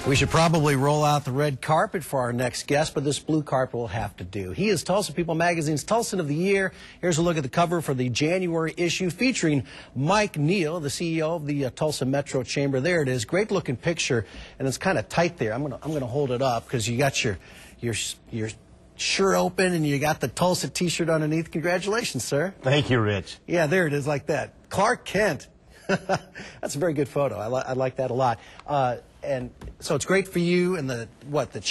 We should probably roll out the red carpet for our next guest, but this blue carpet will have to do. He is Tulsa People Magazine's Tulsan of the Year. Here's a look at the cover for the January issue featuring Mike Neal, the CEO of the Tulsa Metro Chamber. There it is. Great looking picture, and it's kind of tight there. I'm gonna hold it up because you got your shirt open and you got the Tulsa t-shirt underneath. Congratulations, sir. Thank you, Rich. Yeah, there it is, like that. Clark Kent. That's a very good photo. I like that a lot. And so it's great for you and the National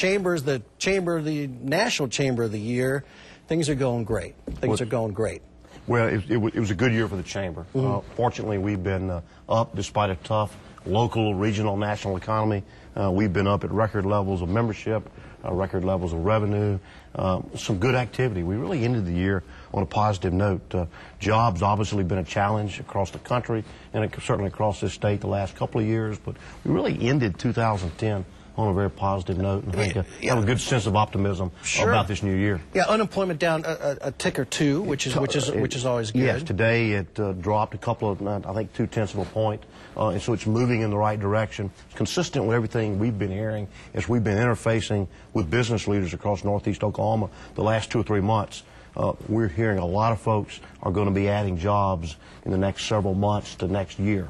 Chamber of the Year. Things are going great. Things are going great. Well, it was a good year for the Chamber. Fortunately, we've been up despite a tough local, regional, national economy. We've been up at record levels of membership, record levels of revenue, some good activity. We really ended the year on a positive note. Jobs obviously been a challenge across the country and certainly across this state the last couple of years, but we really ended 2010 on a very positive note, and I think have a good sense of optimism about this new year. Yeah, unemployment down a tick or two, which is always good. Yes, today it dropped a couple of, I think, 0.2 of a point, and so it's moving in the right direction. It's consistent with everything we've been hearing as we've been interfacing with business leaders across Northeast Oklahoma the last 2 or 3 months. We're hearing a lot of folks are going to be adding jobs in the next several months to next year.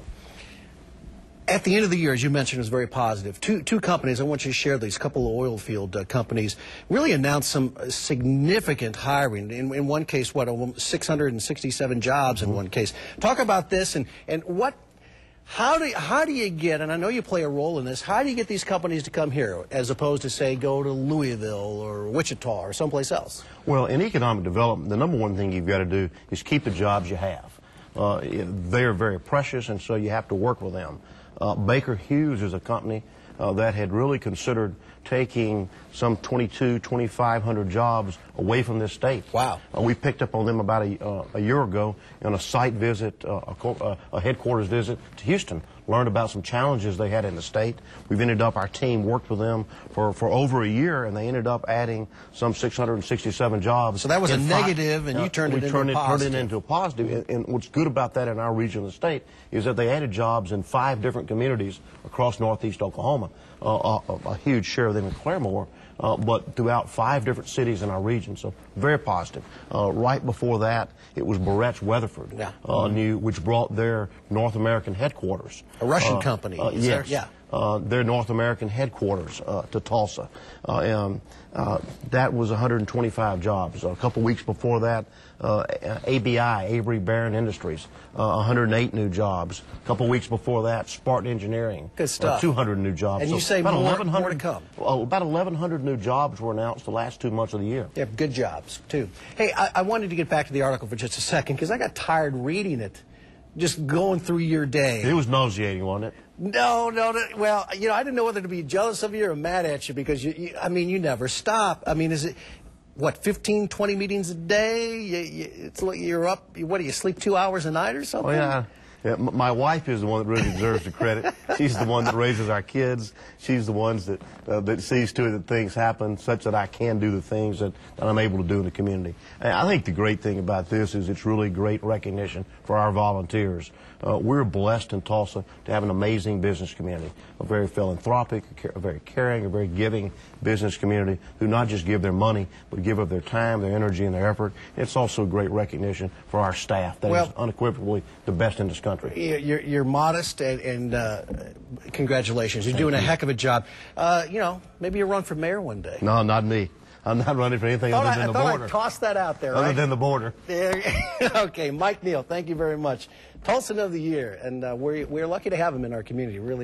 At the end of the year, as you mentioned, it was very positive. Two companies, I want you to share these, couple of oil field companies, really announced some significant hiring. In one case, 667 jobs in one case. Talk about this and how do you get, and I know you play a role in this, how do you get these companies to come here as opposed to, say, go to Louisville or Wichita or someplace else? Well, in economic development, the number one thing you've got to do is keep the jobs you have. They are very precious, and so you have to work with them. Baker Hughes is a company that had really considered taking some 2,500 jobs away from this state. Wow. We picked up on them about a year ago on a site visit, a headquarters visit to Houston. Learned about some challenges they had in the state. We've ended up, our team worked with them for over a year, and they ended up adding some 667 jobs. So that was a negative, and you turned it into a positive. Turned it into a positive. And what's good about that in our region of the state is that they added jobs in 5 different communities across Northeast Oklahoma. A huge share of them in Claremore, but throughout 5 different cities in our region, so very positive. Right before that, it was Barrett's Weatherford, which brought their North American headquarters. A Russian company. Yes. Yeah. Their North American headquarters to Tulsa. That was 125 jobs. A couple weeks before that, ABI, Avery Barron Industries, 108 new jobs. A couple weeks before that, Spartan Engineering, good stuff. 200 new jobs. And so you say about more to come. About 1,100 new jobs were announced the last 2 months of the year. Yeah, good jobs, too. Hey, I wanted to get back to the article for just a second because I got tired reading it, just going through your day. It was nauseating, wasn't it? No. Well, you know, I didn't know whether to be jealous of you or mad at you because, I mean, you never stop. I mean, is it, what, 15, 20 meetings a day? It's like you're up, what, do you sleep 2 hours a night or something? Oh, yeah. My wife is the one that really deserves the credit. She's the one that raises our kids. She's the one that sees to it that things happen such that I can do the things that I'm able to do in the community. And I think the great thing about this is it's really great recognition for our volunteers. We're blessed in Tulsa to have an amazing business community, a very philanthropic, a very caring, a very giving business community who not just give their money, but give of their time, their energy, and their effort. It's also great recognition for our staff that is unequivocally the best in this country. You're modest, and congratulations. You're doing a heck of a job. You know, maybe you'll run for mayor one day. No, not me. I'm not running for anything other than the border. I tossed that out there, Other than the border. Okay, Mike Neal, thank you very much. Tulsan of the Year, and we're lucky to have him in our community, really.